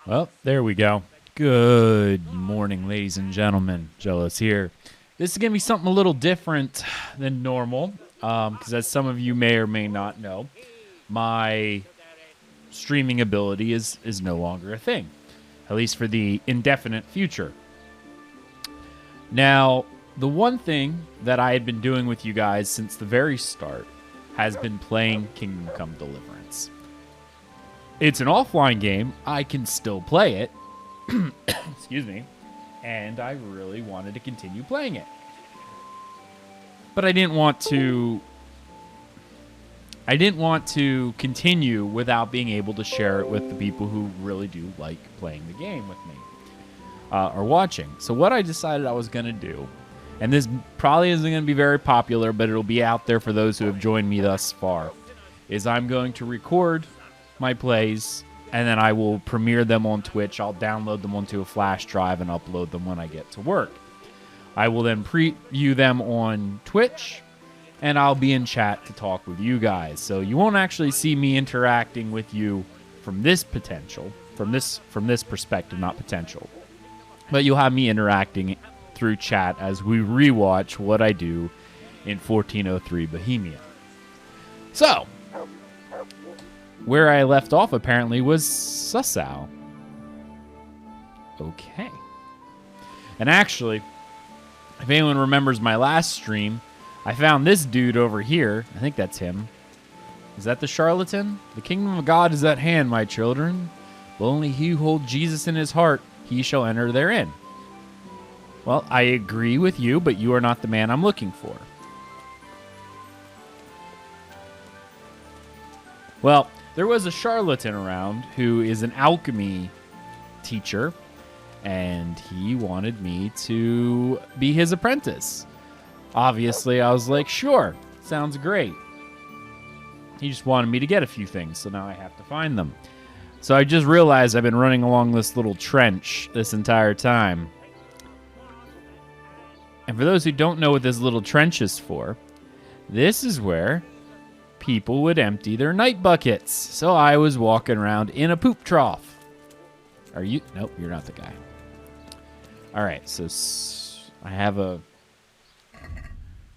Well, there we go. Good morning, ladies and gentlemen. Jealous here. This is going to be something a little different than normal, because as some of you may or may not know, my streaming ability is no longer a thing, at least for the indefinite future. Now, the one thing that I had been doing with you guys since the very start has been playing Kingdom Come Deliverance. It's an offline game. I can still play it. Excuse me. And I really wanted to continue playing it. But I didn't want to continue without being able to share it with the people who really do like playing the game with me or watching. So what I decided I was going to do, and this probably isn't going to be very popular, but it'll be out there for those who have joined me thus far, is I'm going to record my plays, and then I will premiere them on Twitch. I'll download them onto a flash drive and upload them when I get to work. I will then preview them on Twitch, and I'll be in chat to talk with you guys. So you won't actually see me interacting with you from this perspective, not potential. But you'll have me interacting through chat as we rewatch what I do in 1403 Bohemia. So, where I left off, apparently, was Susau. Okay. And actually, if anyone remembers my last stream, I found this dude over here. I think that's him. Is that the charlatan? The kingdom of God is at hand, my children. Will only he who holds Jesus in his heart, he shall enter therein. Well, I agree with you, but you are not the man I'm looking for. Well, there was a charlatan around who is an alchemy teacher, and he wanted me to be his apprentice. Obviously, I was like, sure, sounds great. He just wanted me to get a few things, so now I have to find them. So I just realized I've been running along this little trench this entire time. And for those who don't know what this little trench is for, this is where people would empty their night buckets. So I was walking around in a poop trough. Are you? Nope, you're not the guy. All right, so I have a...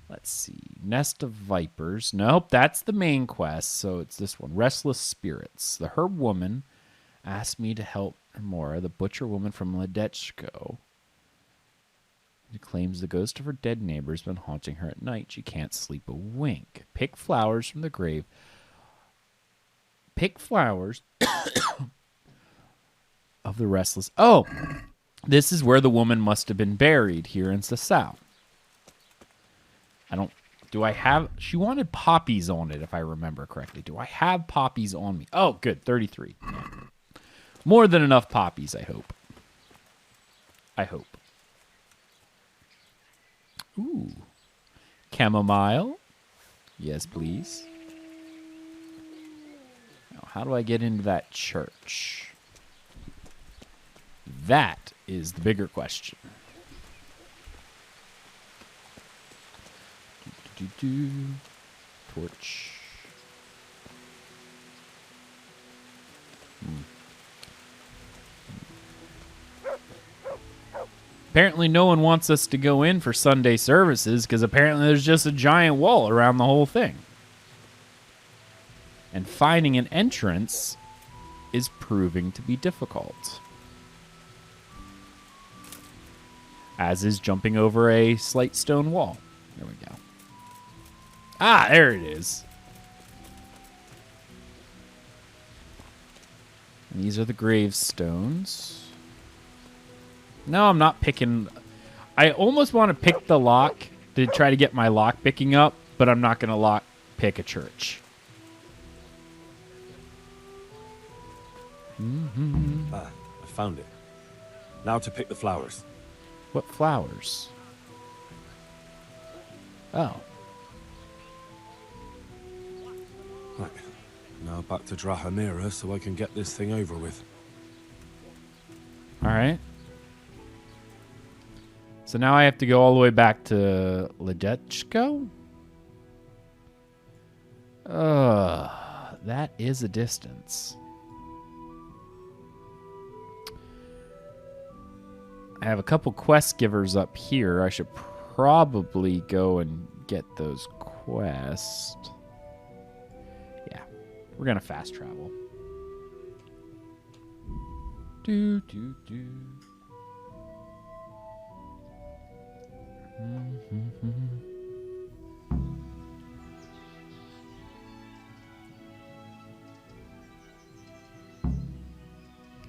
Let's see. Nest of Vipers. Nope, that's the main quest. So it's this one. Restless Spirits. The herb woman asked me to help Mora, the butcher woman from Ledechko. It claims the ghost of her dead neighbor has been haunting her at night. She can't sleep a wink. Pick flowers from the grave. Pick flowers of the restless... Oh! This is where the woman must have been buried, here in Susau. Do I have... She wanted poppies on it, if I remember correctly. Do I have poppies on me? Oh, good. 33. Yeah. More than enough poppies, I hope. I hope. Ooh. Chamomile. Yes, please. Now, how do I get into that church? That is the bigger question. Torch. Apparently no one wants us to go in for Sunday services because apparently there's just a giant wall around the whole thing. And finding an entrance is proving to be difficult. As is jumping over a slight stone wall. There we go. Ah, there it is. And these are the gravestones. No, I'm not picking... I almost want to pick the lock to try to get my lock picking up, but I'm not going to pick a church. Ah, I found it. Now to pick the flowers. What flowers? Oh. Right. Now back to Drahamira so I can get this thing over with. All right. So now I have to go all the way back to Ledechko? That is a distance. I have a couple quest givers up here. I should probably go and get those quests. Yeah, we're gonna fast travel. Do do do.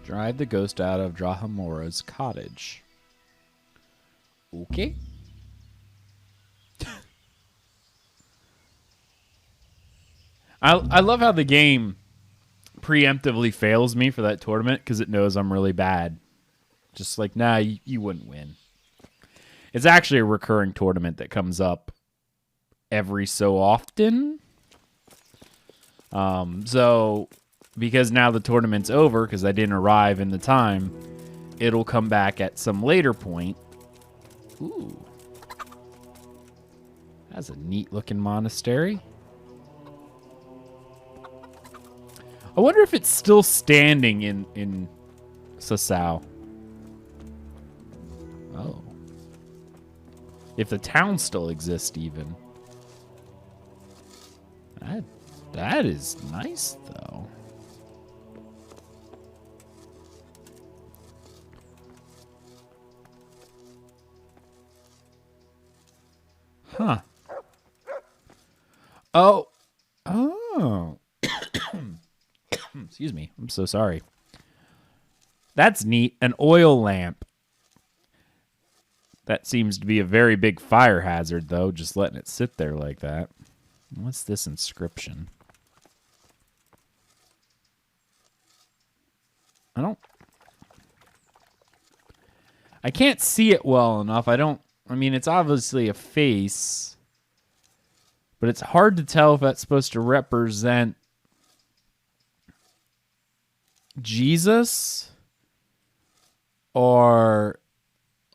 Drive the ghost out of Drahamora's cottage. Okay. I love how the game preemptively fails me for that tournament because it knows I'm really bad. Just like, nah, you wouldn't win. It's actually a recurring tournament that comes up every so often. So because now the tournament's over because I didn't arrive in the time, it'll come back at some later point. Ooh. That's a neat looking monastery. I wonder if it's still standing in Sasau. Oh. If the town still exists even. That is nice though. Huh. Oh. Oh. Excuse me. I'm so sorry. That's neat. An oil lamp. That seems to be a very big fire hazard, though, just letting it sit there like that. What's this inscription? I can't see it well enough. I mean, it's obviously a face, but it's hard to tell if that's supposed to represent Jesus or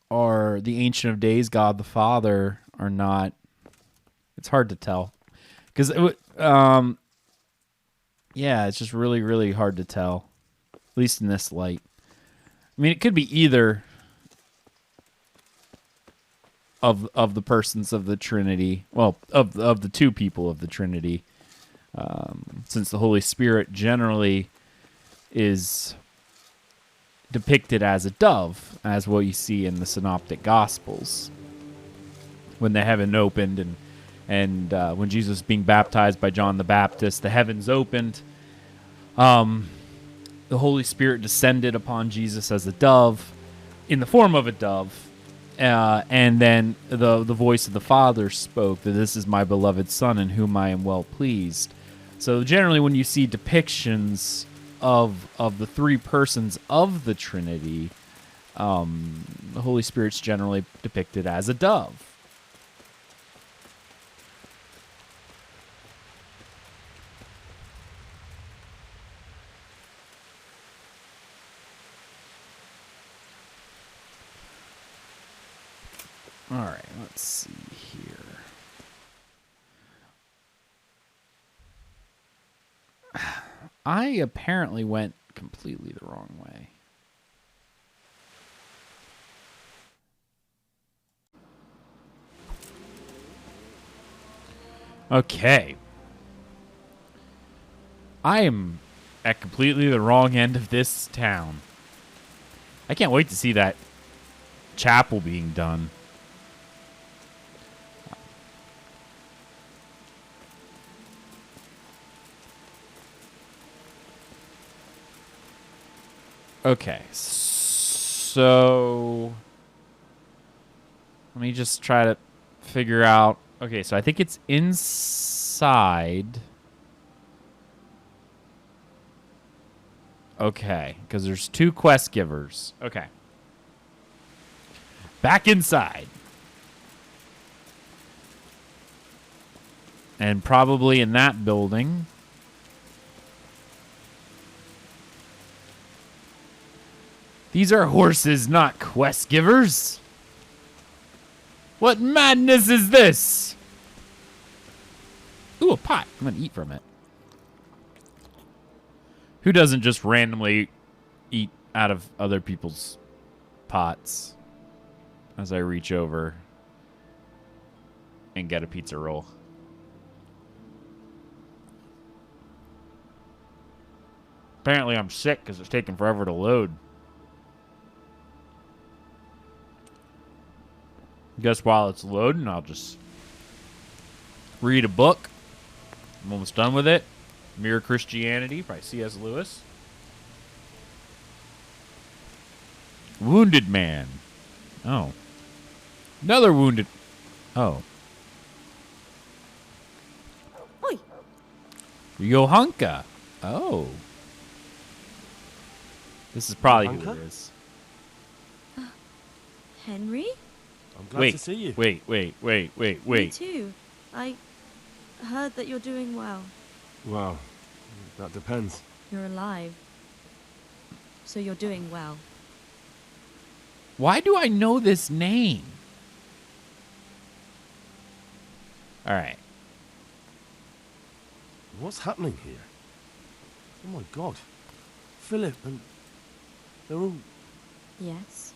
the Ancient of Days, God the Father, or not. It's hard to tell. Because, yeah, it's just really, really hard to tell. At least in this light. I mean, it could be either of the persons of the Trinity. Well, of the two people of the Trinity. Since the Holy Spirit generally is depicted as a dove, as what you see in the Synoptic Gospels. When the heaven opened and when Jesus was being baptized by John the Baptist, the heavens opened. The Holy Spirit descended upon Jesus as a dove, in the form of a dove. And then the voice of the Father spoke that this is my beloved Son in whom I am well pleased. So generally when you see depictions of the three persons of the Trinity, the Holy Spirit's generally depicted as a dove. All right, let's see here. I apparently went completely the wrong way. Okay. I am at completely the wrong end of this town. I can't wait to see that chapel being done. Okay, so let me just try to figure out. Okay, so I think it's inside. Okay, because there's two quest givers. Okay. Back inside. And probably in that building. These are horses, not quest givers. What madness is this? Ooh, a pot. I'm going to eat from it. Who doesn't just randomly eat out of other people's pots? as I reach over and get a pizza roll. Apparently I'm sick because it's taking forever to load. Guess while it's loading, I'll just read a book. I'm almost done with it. Mere Christianity by C.S. Lewis. Wounded Man. Oh. Another wounded. Oh. Oi! Johanka. Oh. This is probably who Johanka? it is. Henry? I'm glad to see you. Wait. Me too. I heard that you're doing well. Well, that depends. You're alive. So you're doing well. Why do I know this name? All right. What's happening here? Oh my god. Philip and... they're all... Yes.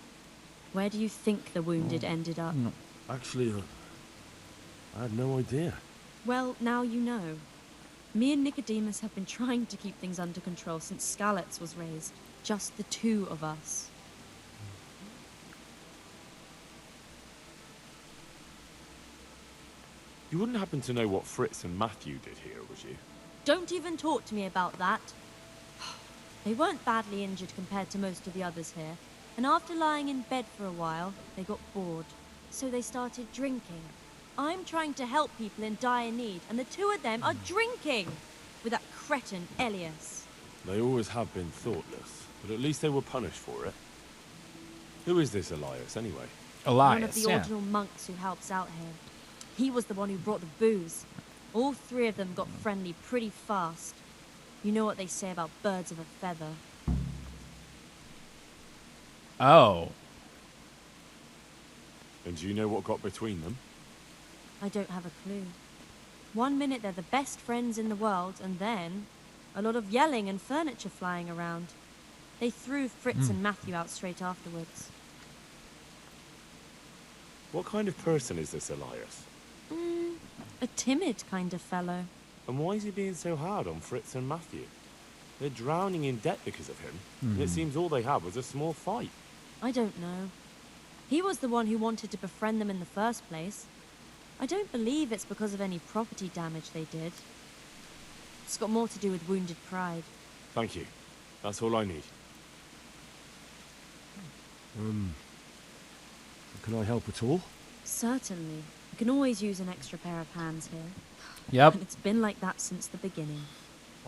Where do you think the wounded ended up? Actually, I had no idea. Well, now you know. Me and Nicodemus have been trying to keep things under control since Skalitz was raised. Just the two of us. You wouldn't happen to know what Fritz and Matthew did here, would you? Don't even talk to me about that. They weren't badly injured compared to most of the others here. And after lying in bed for a while, they got bored. So they started drinking. I'm trying to help people in dire need, and the two of them are drinking! With that cretin, Elias. They always have been thoughtless, but at least they were punished for it. Who is this Elias, anyway? One of Elias, the yeah. ordinal monks who helps out here. He was the one who brought the booze. All three of them got friendly pretty fast. You know what they say about birds of a feather. Oh. And do you know what got between them? I don't have a clue. One minute they're the best friends in the world, and then a lot of yelling and furniture flying around. They threw Fritz and Matthew out straight afterwards. What kind of person is this Elias? A timid kind of fellow. And why is he being so hard on Fritz and Matthew? They're drowning in debt because of him, and it seems all they had was a small fight. I don't know. He was the one who wanted to befriend them in the first place. I don't believe it's because of any property damage they did. It's got more to do with wounded pride. Thank you. That's all I need. Can I help at all? Certainly. You can always use an extra pair of hands here. Yep. And it's been like that since the beginning.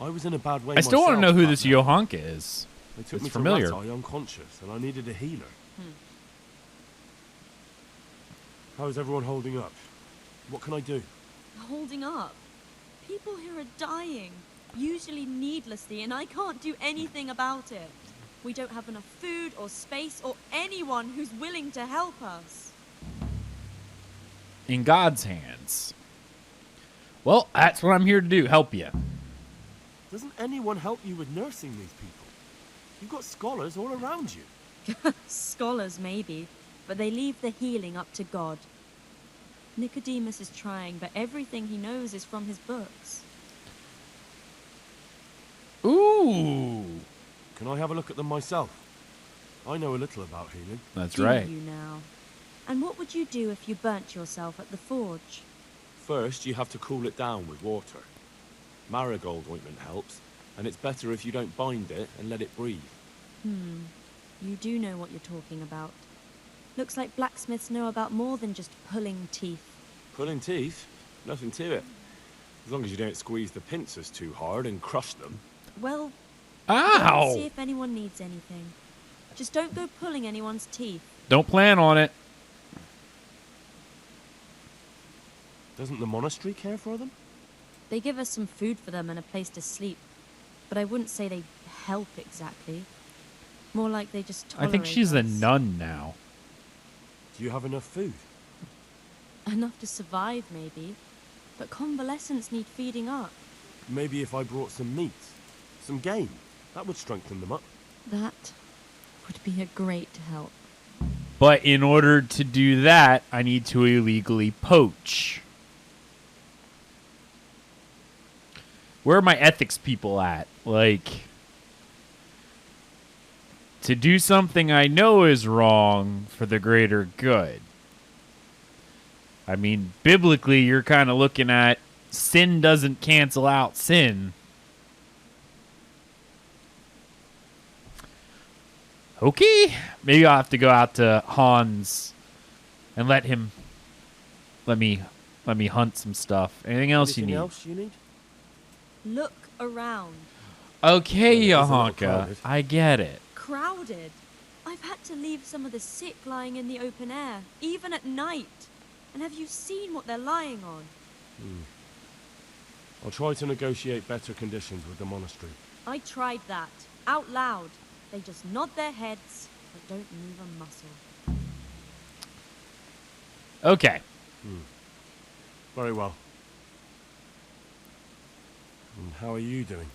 I was in a bad way I still want to know myself who back this then. Johanka is. They took It's me familiar. to Rattay unconscious, and I needed a healer. How's everyone holding up? What can I do? Holding up. People here are dying. Usually needlessly, and I can't do anything about it. We don't have enough food or space or anyone who's willing to help us. In God's hands. Well, that's what I'm here to do. Help you. Doesn't anyone help you with nursing these people? You've got scholars all around you. Scholars, maybe, but they leave the healing up to God. Nicodemus is trying, but everything he knows is from his books. Ooh. Can I have a look at them myself? I know a little about healing. That's Do right. you now? And what would you do if you burnt yourself at the forge? First, you have to cool it down with water. Marigold ointment helps, and it's better if you don't bind it and let it breathe. You do know what you're talking about. Looks like blacksmiths know about more than just pulling teeth. Pulling teeth? Nothing to it. As long as you don't squeeze the pincers too hard and crush them. Well, go and Ow! see if anyone needs anything. Just don't go pulling anyone's teeth. Don't plan on it. Doesn't the monastery care for them? They give us some food for them and a place to sleep. But I wouldn't say they help exactly. More like they just tolerate I think she's a us. nun now. Do you have enough food? Enough to survive, maybe. But convalescents need feeding up. Maybe if I brought some meat, some game, that would strengthen them up. That would be a great help. But in order to do that, I need to illegally poach. Where are my ethics people at? Like, to do something I know is wrong for the greater good. I mean, biblically, you're kind of looking at sin doesn't cancel out sin. Okay, maybe I'll have to go out to Hans and let me hunt some stuff. Anything else you Anything need? else you need? Look around. Okay, Well, it is a little Yahanka, crowded. I get it. Crowded. I've had to leave some of the sick lying in the open air, even at night. And have you seen what they're lying on? I'll try to negotiate better conditions with the monastery. I tried that, out loud. They just nod their heads, but don't move a muscle. Okay. Very well. And how are you doing?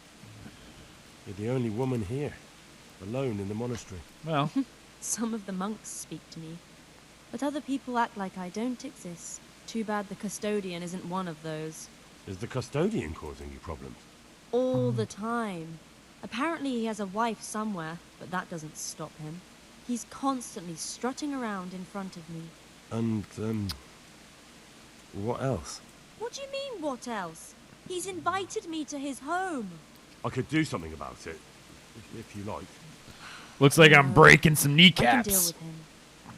You're the only woman here, alone in the monastery. Well, Some of the monks speak to me, but other people act like I don't exist. Too bad the custodian isn't one of those. Is the custodian causing you problems? All the time. Apparently he has a wife somewhere, but that doesn't stop him. He's constantly strutting around in front of me. And, what else? What do you mean, what else? He's invited me to his home. I could do something about it, if you like. looks like I'm breaking some I can deal kneecaps. with him.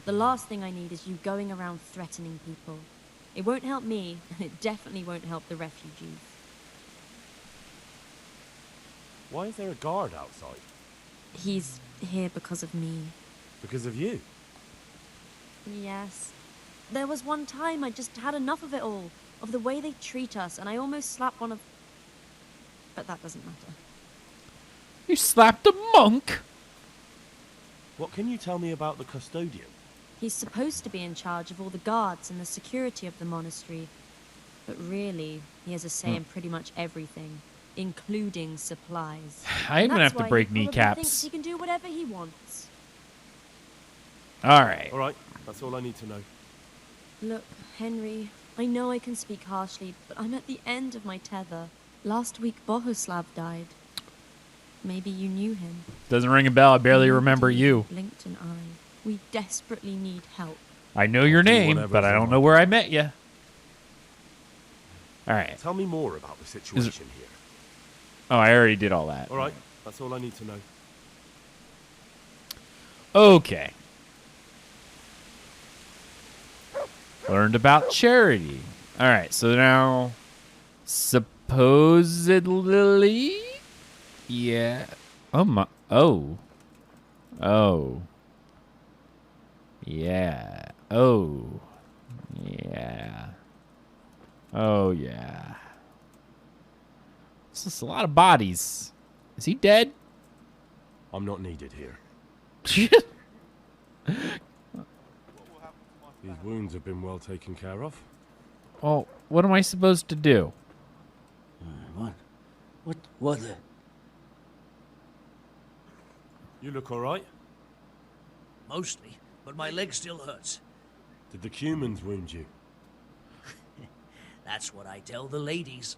The last thing I need is you going around threatening people. It won't help me, and it definitely won't help the refugees. Why is there a guard outside? He's here because of me. Because of you? Yes. There was one time I just had enough of it all, of the way they treat us, and I almost slapped one of... But that doesn't matter. You slapped a monk? What can you tell me about the custodian? He's supposed to be in charge of all the guards and the security of the monastery. But really, he has a say in pretty much everything, including supplies. I'm And gonna that's have to why break he probably kneecaps. thinks he can do whatever he wants. All right. All right, that's all I need to know. Look, Henry, I know I can speak harshly, but I'm at the end of my tether. Last week, Bohuslav died. Maybe you knew him. Doesn't ring a bell. I barely remember Nobody you. blinked an eye. We desperately need help. I know your do name, whatever's but I in don't my know where I met you. All right. Tell me more about the situation here. Oh, I already did all that. All right, that's all I need to know. Okay. Learned about charity. All right, so now supposedly, yeah. Oh my. Oh. Oh. Yeah. Oh. Yeah. Oh yeah. This is a lot of bodies. Is he dead? I'm not needed here. These wounds have been well taken care of. Oh, what am I supposed to do? What? You look all right. Mostly, but my leg still hurts. Did the humans wound you? That's what I tell the ladies.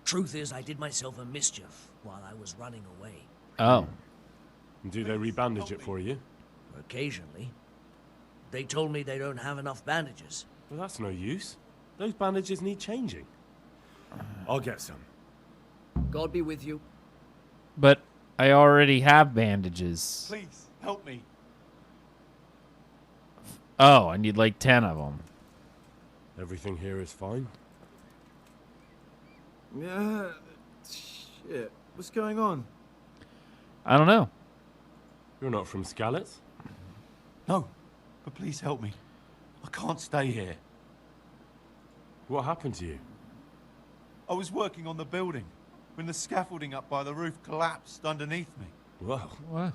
Truth is, I did myself a mischief while I was running away. Oh. And do they rebandage it for you? Occasionally. They told me they don't have enough bandages. Well, that's no use. Those bandages need changing. I'll get some. God be with you. But I already have bandages. Please, help me. Oh, I need like 10 of them. Everything here is fine. Yeah, shit. What's going on? I don't know. You're not from Skalitz? No, but please help me. I can't stay here. What happened to you? I was working on the building when the scaffolding up by the roof collapsed underneath me. Well, What?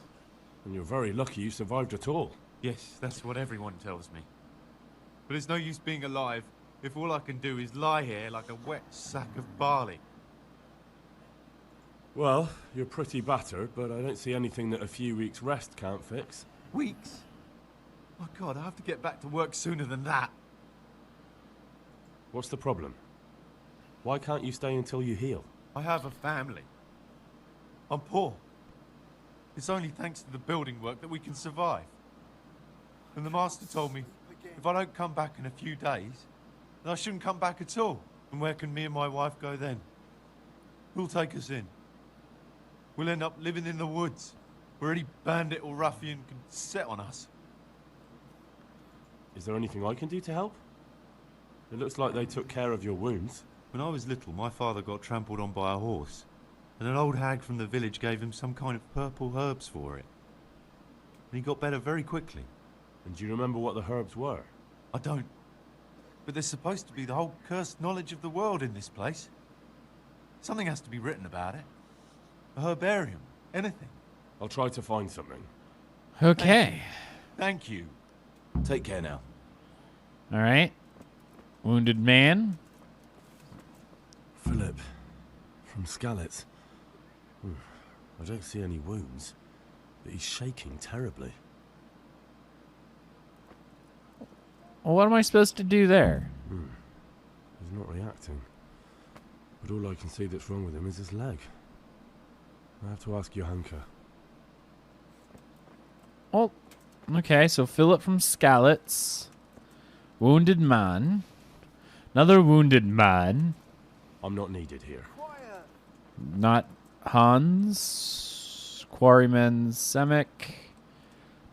and you're very lucky you survived at all. Yes, that's what everyone tells me. But it's no use being alive if all I can do is lie here like a wet sack of barley. Well, you're pretty battered, but I don't see anything that a few weeks' rest can't fix. Weeks? Oh, God, I have to get back to work sooner than that. What's the problem? Why can't you stay until you heal? I have a family. I'm poor. It's only thanks to the building work that we can survive. And the master told me if I don't come back in a few days, then I shouldn't come back at all. And where can me and my wife go then? Who'll take us in? We'll end up living in the woods, where any bandit or ruffian can set on us. Is there anything I can do to help? It looks like they took care of your wounds. When I was little, my father got trampled on by a horse, and an old hag from the village gave him some kind of purple herbs for it. And he got better very quickly. And do you remember what the herbs were? I don't. But there's supposed to be the whole cursed knowledge of the world in this place. Something has to be written about it. A herbarium. Anything. I'll try to find something. Okay. Thank you. Take care now. All right. Wounded man. Philip, from Skalitz. I don't see any wounds, but he's shaking terribly. Well, what am I supposed to do there? He's not reacting. But all I can see that's wrong with him is his leg. I have to ask Johanka. Well, okay, so Philip from Skalitz. Wounded man. Another wounded man. I'm not needed here. Not Hans. Quarryman Semek.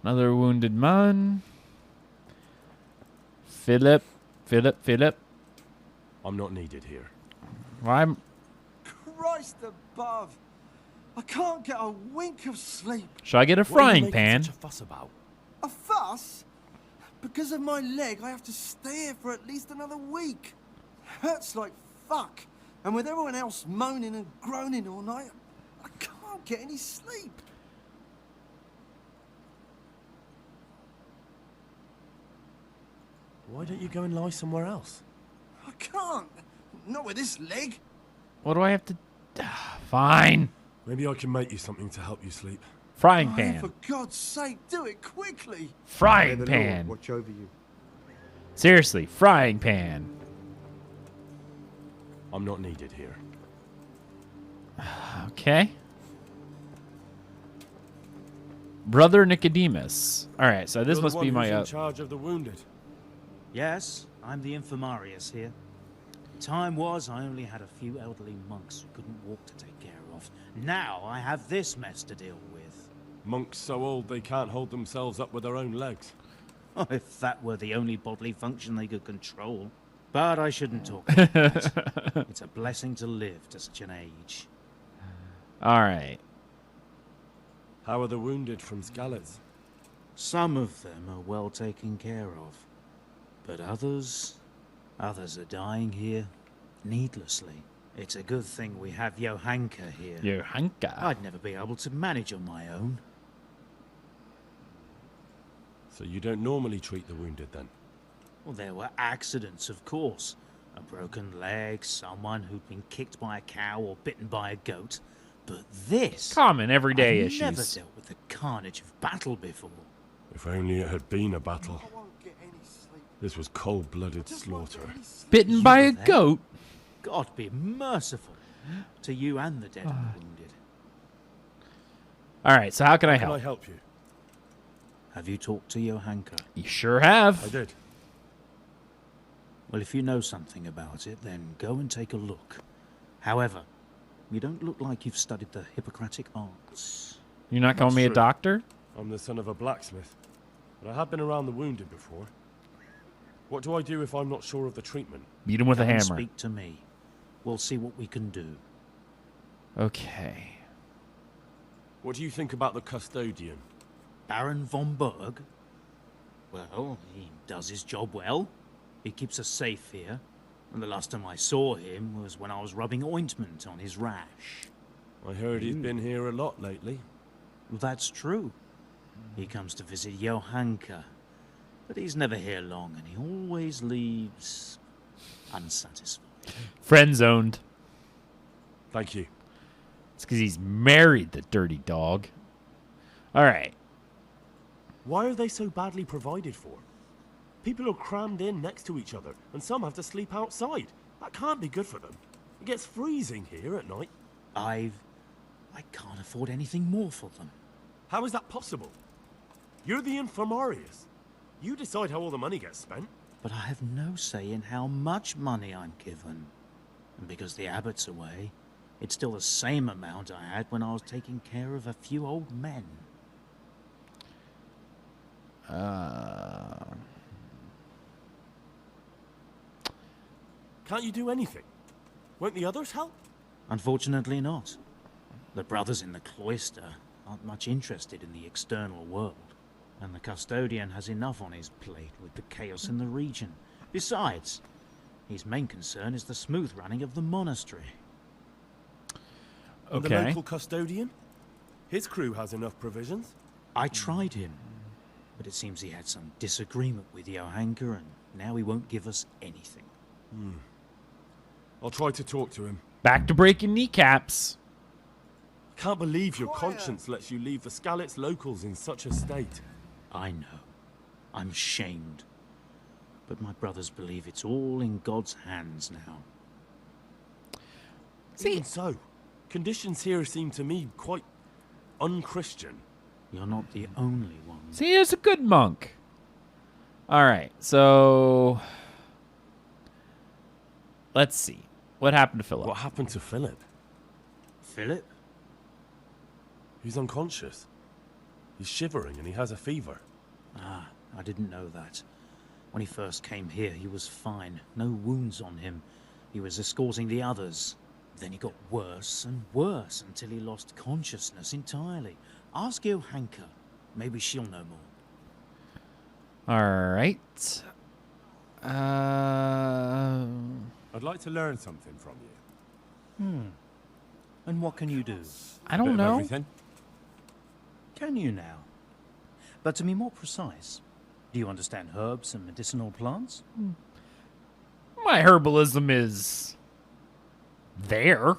Another wounded man. Philip. I'm not needed here. I'm... Christ above! I can't get a wink of sleep. Should I get a What are you frying making pan? such a fuss about? A fuss? Because of my leg, I have to stay here for at least another week. Hurts like fuck. And with everyone else moaning and groaning all night, I can't get any sleep. Why don't you go and lie somewhere else? I can't. Not with this leg. What do I have to... Fine. Maybe I can make you something to help you sleep. Frying Oh, pan. for God's sake, do it quickly. Frying pan. Watch over you. Seriously, frying pan. I'm not needed here. Okay. Brother Nicodemus. All right, so this You're must the be one my... who's in charge of the wounded. Yes, I'm the infirmarius here. Time was I only had a few elderly monks who couldn't walk to take care of. Now I have this mess to deal with. Monks so old they can't hold themselves up with their own legs. Oh, if that were the only bodily function they could control. But I shouldn't talk about that. It's a blessing to live to such an age. All right. How are the wounded from Skalitz? Some of them are well taken care of. But others are dying here needlessly. It's a good thing we have Johanka here. Johanka. I'd never be able to manage on my own. So you don't normally treat the wounded then? Well, there were accidents, of course. A broken leg, someone who'd been kicked by a cow or bitten by a goat. But this... Common everyday I've issues. never dealt with the carnage of battle before. If only it had been a battle. I won't get any sleep. This was cold-blooded Just won't get slaughter. any sleep. Bitten You by were a there? goat. God be merciful to you and the dead and the wounded. All right, so how can I Can I help? help you? Have you talked to Johanka? You sure have. I did. Well, if you know something about it, then go and take a look. However, you don't look like you've studied the Hippocratic arts. You're not calling me a True. doctor? I'm the son of a blacksmith, but I have been around the wounded before. What do I do if I'm not sure of the treatment? Beat him with a Come and hammer. Speak to me. We'll see what we can do. Okay. What do you think about the custodian? Baron von Berg? Well, he does his job well. He keeps us safe here. And the last time I saw him was when I was rubbing ointment on his rash. I heard he's been here a lot lately. Well, that's true. He comes to visit Johanka. But he's never here long, and he always leaves unsatisfied. Friend zoned. Thank you. It's because he's married, the dirty dog. All right. Why are they so badly provided for? People are crammed in next to each other, and some have to sleep outside. That can't be good for them. It gets freezing here at night. I can't afford anything more for them. How is that possible? You're the infirmarius. You decide how all the money gets spent. But I have no say in how much money I'm given. And because the abbot's away, it's still the same amount I had when I was taking care of a few old men. Can't you do anything? Won't the others help? Unfortunately not. The brothers in the cloister aren't much interested in the external world, and the custodian has enough on his plate with the chaos in the region. Besides, his main concern is the smooth running of the monastery. And the Okay. local custodian? His crew has enough provisions. I tried him, but it seems he had some disagreement with Johanka, and now he won't give us anything. I'll try to talk to him. Back to breaking kneecaps. Can't believe your conscience lets you leave the Skalitz locals in such a state. I know. I'm ashamed. But my brothers believe it's all in God's hands now. Even so, conditions here seem to me quite unchristian. You're not the only one. See, he's a good monk. All right, so let's see. What happened to Philip? What happened to Philip? Philip? He's unconscious. He's shivering and he has a fever. Ah, I didn't know that. When he first came here, he was fine. No wounds on him. He was escorting the others. Then he got worse and worse until he lost consciousness entirely. Ask Johanka. Maybe she'll know more. All right. I'd like to learn something from you. And what can you do? I A bit don't of know. everything. Can you now? But to be more precise, do you understand herbs and medicinal plants? My herbalism is there.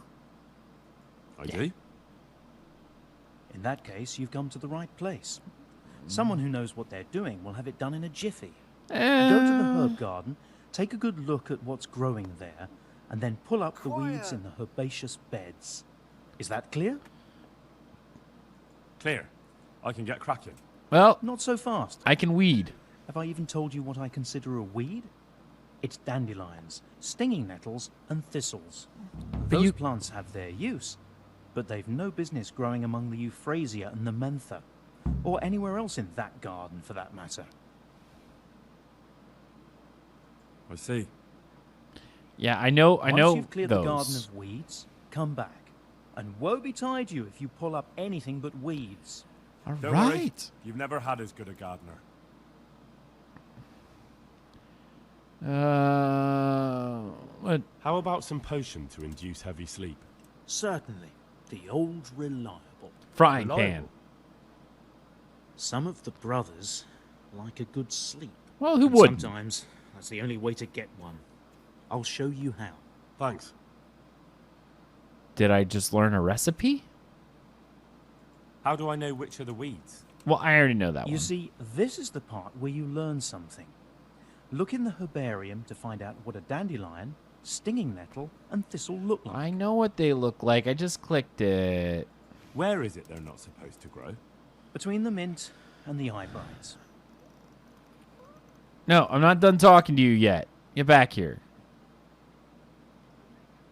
I do. In that case, you've come to the right place. Someone who knows what they're doing will have it done in a jiffy. Go to the herb garden, take a good look at what's growing there, and then pull up the weeds in the herbaceous beds. Is that clear? Clear. I can get cracking. Well, Not so fast. I can weed. Have I even told you what I consider a weed? It's dandelions, stinging nettles, and thistles. Those plants have their use, but they've no business growing among the euphrasia and the mentha, or anywhere else in that garden for that matter. I see. Yeah, I know. Once you've cleared those. the garden of weeds, come back. And woe betide you if you pull up anything but weeds. All Don't worry. right. You've never had as good a gardener. What? How about some potion to induce heavy sleep? Certainly, the old reliable. Frying pan. Reliable. Some of the brothers like a good sleep. Well, who And wouldn't? sometimes that's the only way to get one. I'll show you how. Thanks. Did I just learn a recipe? How do I know which are the weeds? Well, I already know that You one. see, this is the part where you learn something. Look in the herbarium to find out what a dandelion, stinging nettle, and thistle look like. I know what they look like. I just clicked it. Where is it they're not supposed to grow? Between the mint and the eyebrights. No, I'm not done talking to you yet. Get back here.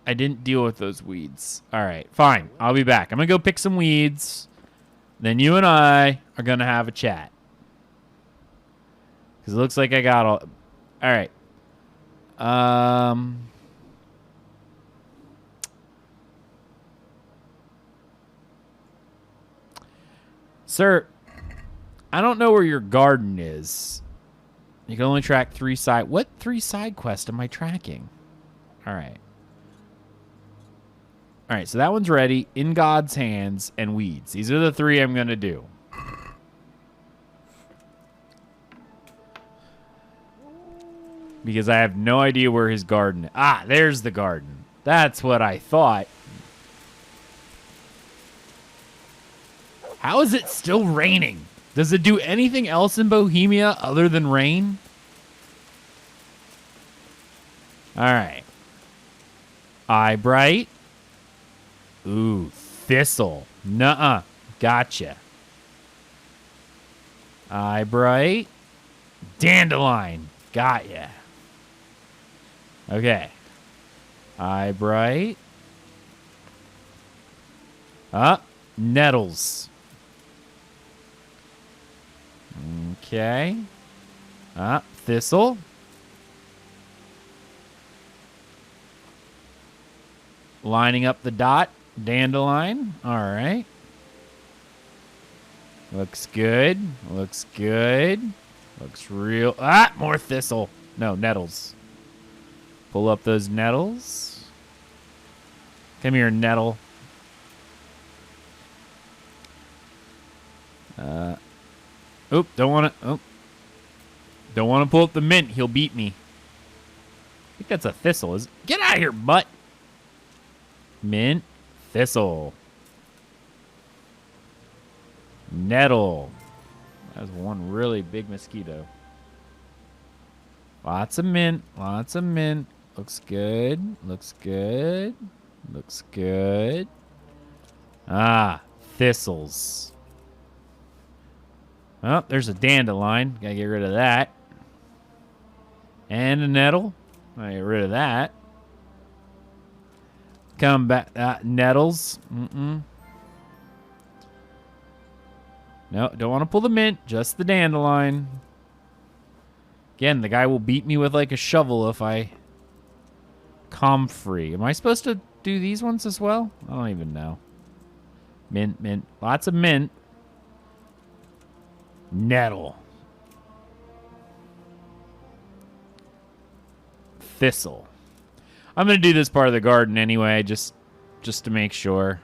I didn't deal with those weeds. All right, fine. I'll be back. I'm going to go pick some weeds. Then you and I are going to have a chat. Because it looks like I got all... All right. Sir, I don't know where your garden is. You can only track 3 side... What 3 side quests am I tracking? All right. All right, so that one's ready. In God's hands and weeds. These are the 3 I'm going to do. Because I have no idea where his garden is. Ah, there's the garden. That's what I thought. How is it still raining? Does it do anything else in Bohemia other than rain? All right. Eye bright. Ooh, thistle. Nuh-uh. Gotcha. Eye bright. Dandelion. Got ya. Okay. Eye bright. Nettles. Okay. Thistle. Lining up the dot. Dandelion. All right. Looks good. Looks good. Looks real. More thistle. No, nettles. Pull up those nettles. Come here, nettle. Oop, don't want to. Oh. Don't want to pull up the mint. He'll beat me. I think that's a thistle. Get out of here, butt. Mint, thistle. Nettle. That was one really big mosquito. Lots of mint. Lots of mint. Looks good. Looks good. Looks good. Thistles. Oh, there's a dandelion. Gotta get rid of that. And a nettle. Gotta get rid of that. Come back. Nettles. No, don't want to pull the mint. Just the dandelion. Again, the guy will beat me with like a shovel if I comfrey. Am I supposed to do these ones as well? I don't even know. Mint, mint. Lots of mint. Nettle. Thistle. I'm going to do this part of the garden anyway, just to make sure.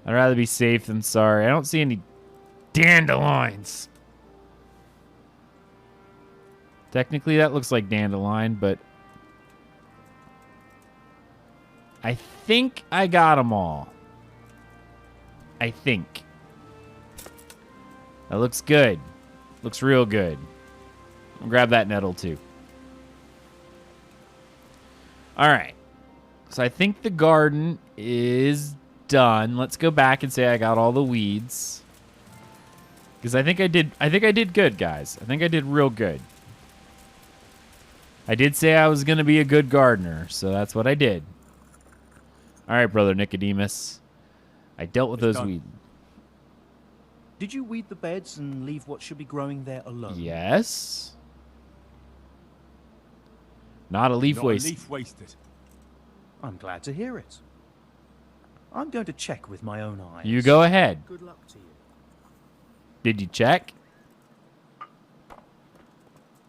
I'd rather be safe than sorry. I don't see any dandelions. Technically, that looks like dandelion, but I think I got them all. I think. That looks good. Looks real good. I'll grab that nettle too. All right. So I think the garden is done. Let's go back and say I got all the weeds. Because I think I did good, guys. I think I did real good. I did say I was going to be a good gardener, so that's what I did. All right, Brother Nicodemus. I dealt with those weeds. Did you weed the beds and leave what should be growing there alone? Yes. Not a leaf wasted. Leaf wasted. I'm glad to hear it. I'm going to check with my own eyes. You go ahead. Good luck to you. Did you check?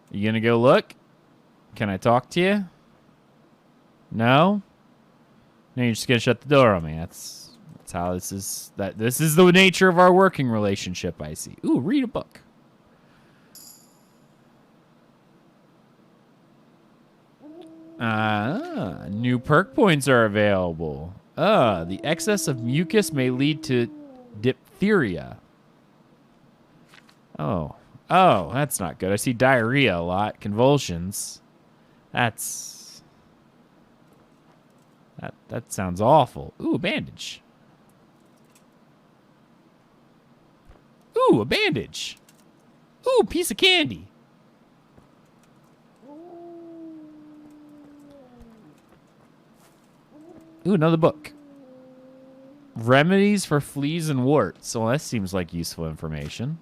You gonna go look? Can I talk to you? No? No, you're just gonna shut the door on me. That's how this is. This is the nature of our working relationship, I see. Ooh, read a book. New perk points are available. The excess of mucus may lead to diphtheria. Oh, that's not good. I see diarrhea a lot. Convulsions. That sounds awful. Ooh, a bandage. Ooh, a bandage. Ooh, piece of candy. Ooh, another book. Remedies for fleas and warts. Well, that seems like useful information.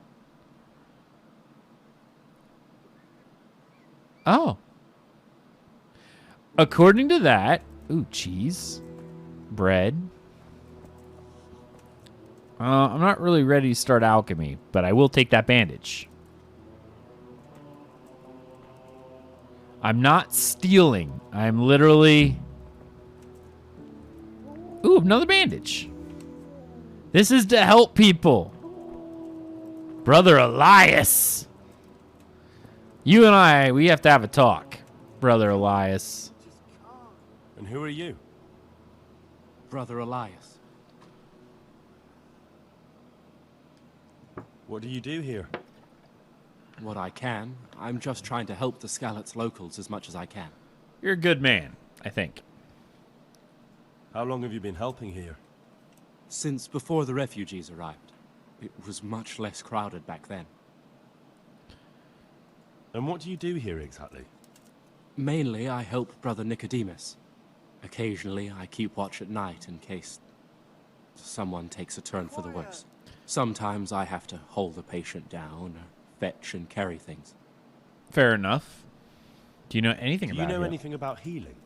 Oh. According to that, ooh, cheese, bread. I'm not really ready to start alchemy, but I will take that bandage. I'm not stealing. I'm literally... Ooh, another bandage. This is to help people. Brother Elias. You and I, we have to have a talk, Brother Elias. And who are you? Brother Elias. What do you do here? What I can. I'm just trying to help the Skalitz locals as much as I can. You're a good man, I think. How long have you been helping here? Since before the refugees arrived. It was much less crowded back then. And what do you do here exactly? Mainly, I help Brother Nicodemus. Occasionally, I keep watch at night in case someone takes a turn for the worse. Sometimes I have to hold a patient down or fetch and carry things. Fair enough. Do you know anything about it? Do you know anything about healing?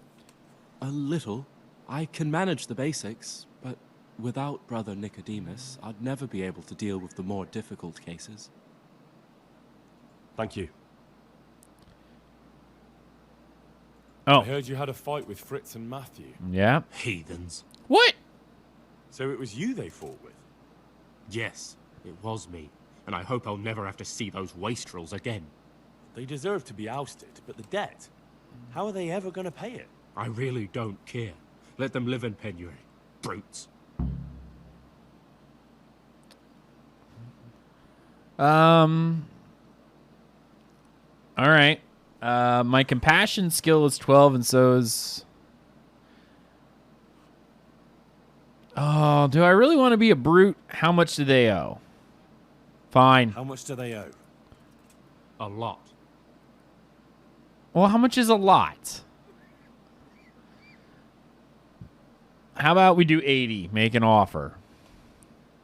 A little. I can manage the basics, but without Brother Nicodemus, I'd never be able to deal with the more difficult cases. Thank you. Oh. I heard you had a fight with Fritz and Matthew. Yeah. Heathens. What? So it was you they fought with? Yes, it was me, and I hope I'll never have to see those wastrels again. They deserve to be ousted, but the debt? How are they ever going to pay it? I really don't care. Let them live in penury. Brutes. All right. My compassion skill is 12, and so is... Oh, do I really want to be a brute? How much do they owe? Fine. How much do they owe? A lot. Well, how much is a lot? How about we do 80? Make an offer.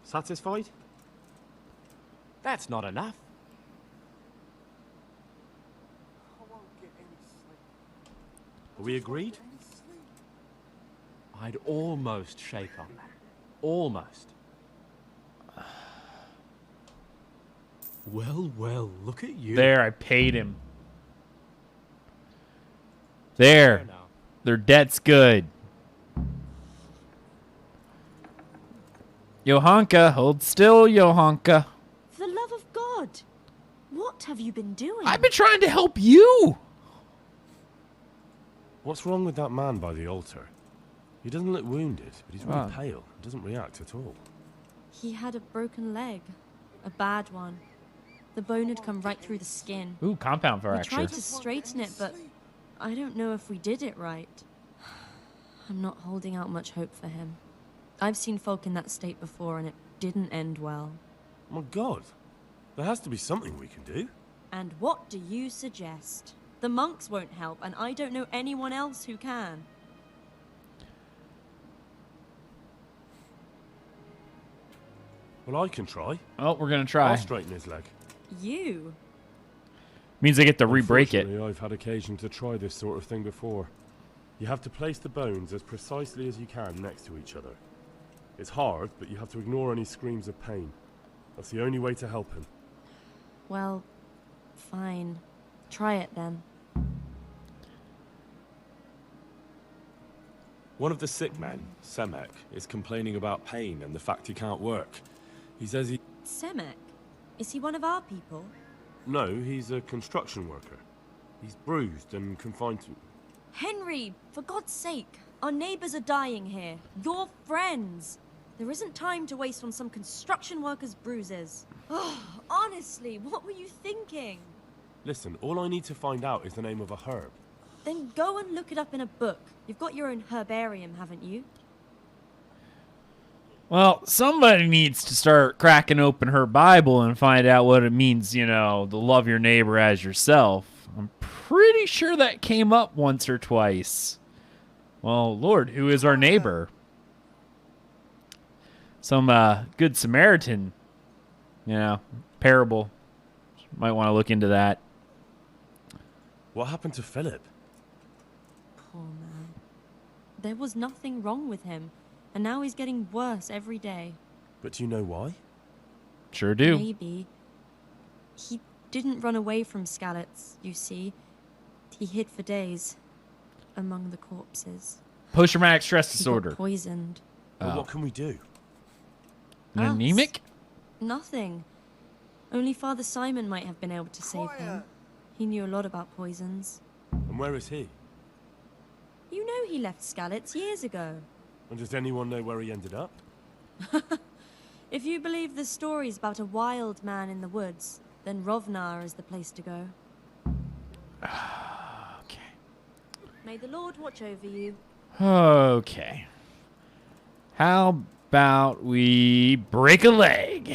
Satisfied? That's not enough. Are we agreed? I'd almost shake on that. Almost. Well, well, look at you. There, I paid him. There. Their debt's good. Johanka, hold still, Johanka. For the love of God, what have you been doing? I've been trying to help you. What's wrong with that man by the altar? He doesn't look wounded, but he's really pale and doesn't react at all. He had a broken leg. A bad one. The bone had come right through the skin. Ooh, compound We fracture. tried to straighten it, but I don't know if we did it right. I'm not holding out much hope for him. I've seen folk in that state before, and it didn't end well. My God, there has to be something we can do. And what do you suggest? The monks won't help, and I don't know anyone else who can. Well, I can try. Oh, we're going to try. I'll straighten his leg. You? Means I get to re-break it. Unfortunately, I've had occasion to try this sort of thing before. You have to place the bones as precisely as you can next to each other. It's hard, but you have to ignore any screams of pain. That's the only way to help him. Well, fine. Try it then. One of the sick men, Semek, is complaining about pain and the fact he can't work. He says he... Semek? Is he one of our people? No, he's a construction worker. He's bruised and confined to... Henry, for God's sake. Our neighbors are dying here. Your friends. There isn't time to waste on some construction worker's bruises. Oh, honestly, what were you thinking? Listen, all I need to find out is the name of a herb. Then go and look it up in a book. You've got your own herbarium, haven't you? Well, somebody needs to start cracking open her Bible and find out what it means, you know, to love your neighbor as yourself. I'm pretty sure that came up once or twice. Well, Lord, who is our neighbor? Some Good Samaritan, you know, parable. Might want to look into that. What happened to Philip? Poor man. There was nothing wrong with him, and now he's getting worse every day. But do you know why? Sure do. Maybe. He didn't run away from Skalitz, you see. He hid for days among the corpses. Post-traumatic stress He disorder. got poisoned. Well, what can we do? An anemic? Nothing. Only Father Simon might have been able to save him. He knew a lot about poisons. And where is he? You know he left Skalitz years ago. And does anyone know where he ended up? If you believe the stories about a wild man in the woods, then Rovnar is the place to go. Okay. May the Lord watch over you. Okay. How about we break a leg?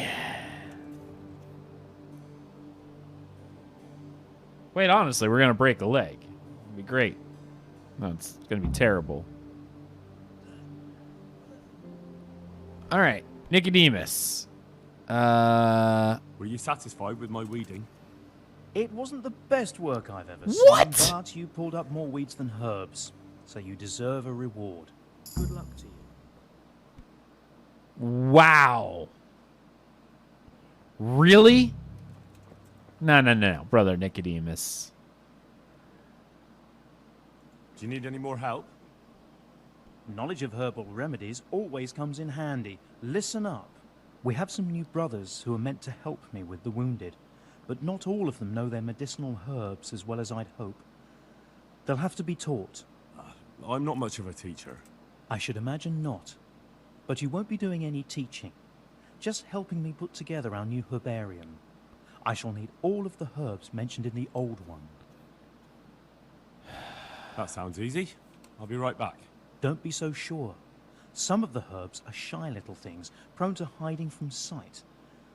Wait, honestly, we're going to break a leg. It'd be great. No, it's going to be terrible. All right. Nicodemus. Were you satisfied with my weeding? It wasn't the best work I've ever What? seen, but you pulled up more weeds than herbs, so you deserve a reward. Good luck to you. Wow. Really? No, brother Nicodemus. Do you need any more help? Knowledge of herbal remedies always comes in handy. Listen up. We have some new brothers who are meant to help me with the wounded, but not all of them know their medicinal herbs as well as I'd hope. They'll have to be taught. I'm not much of a teacher. I should imagine not. But you won't be doing any teaching, just helping me put together our new herbarium. I shall need all of the herbs mentioned in the old one. That sounds easy. I'll be right back. Don't be so sure. Some of the herbs are shy little things, prone to hiding from sight.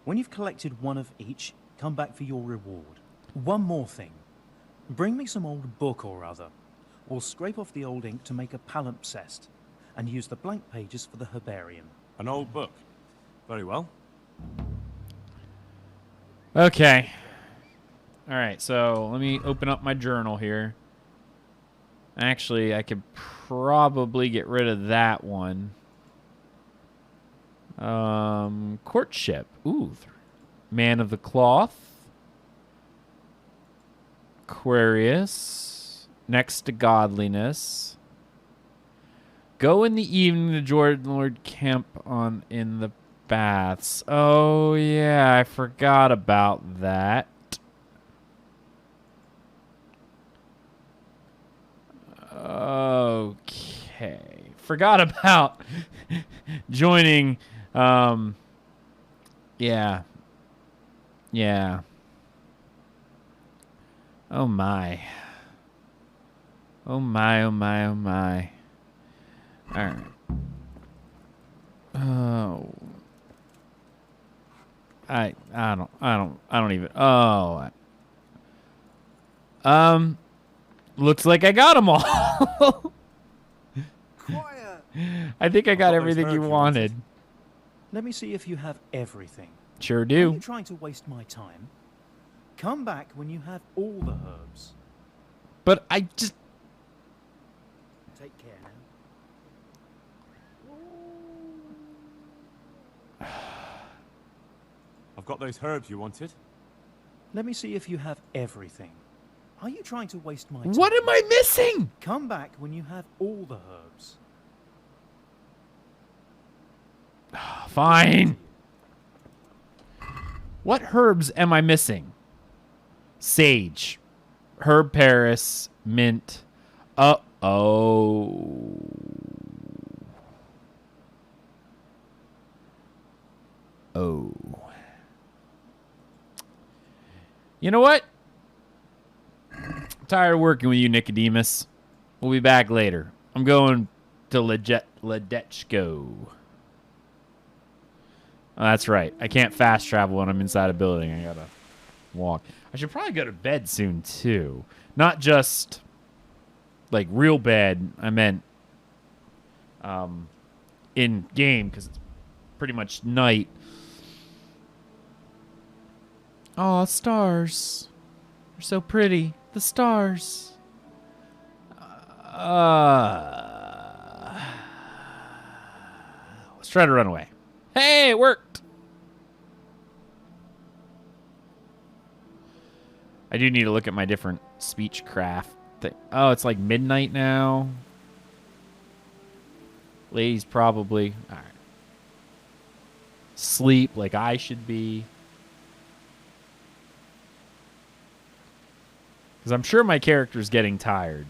When you've collected one of each, come back for your reward. One more thing. Bring me some old book or other. We'll scrape off the old ink to make a palimpsest, and use the blank pages for the herbarium. An old book. Very well. Okay. All right, so let me open up my journal here. Actually, I could probably get rid of that one. Courtship. Ooh. Man of the Cloth. Aquarius. Next to Godliness. Go in the evening to Jordan Lord camp on in the baths. Oh yeah, I forgot about that. Okay. Forgot about joining yeah. Yeah. Oh my. Oh my, oh my, oh my. All right. Oh. I don't even. Oh. Looks like I got them all. Quiet. I think I got those everything you herbs you wanted. Let me see if you have everything. Sure Are do. you trying to waste my time? Come back when you have all the herbs. But I just. Take care now. I've got those herbs you wanted. Let me see if you have everything. Are you trying to waste my time? What am I missing? Come back when you have all the herbs. Fine. What herbs am I missing? Sage. Herb Paris. Mint. Oh. Oh. You know what? I'm tired of working with you, Nicodemus. We'll be back later. I'm going to Ledechko. Oh, that's right. I can't fast travel when I'm inside a building. I gotta walk. I should probably go to bed soon, too. Not just, like, real bed. I meant in-game, because it's pretty much night. Oh, stars. They're so pretty. The stars. Let's try to run away. Hey, it worked. I do need to look at my different speech craft thing. Oh, it's like midnight now. Ladies probably. All right. Sleep like I should be. Because I'm sure my character's getting tired.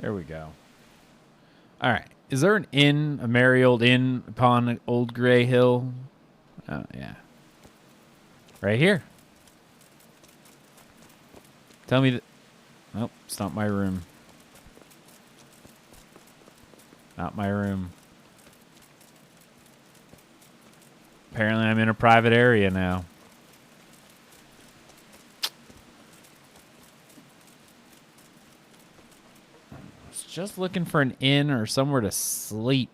There we go. All right. Is there an inn, a merry old inn upon Old Gray Hill? Oh, yeah. Right here. Tell me that... Nope, it's not my room. Not my room. Apparently I'm in a private area now. Just looking for an inn or somewhere to sleep.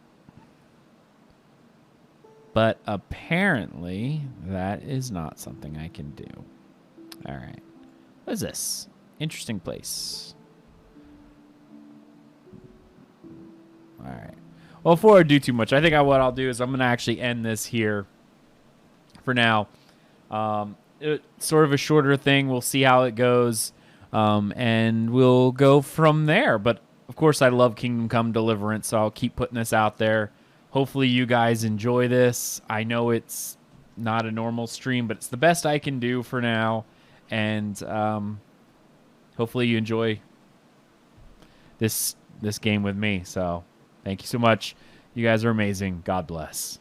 But apparently, that is not something I can do. All right. What is this? Interesting place. All right. Well, before I do too much, I think what I'll do is I'm going to actually end this here for now. It's sort of a shorter thing. We'll see how it goes. And we'll go from there. But of course, I love Kingdom Come Deliverance, so I'll keep putting this out there. Hopefully, you guys enjoy this. I know it's not a normal stream, but it's the best I can do for now. And hopefully, you enjoy this game with me. So, thank you so much. You guys are amazing. God bless.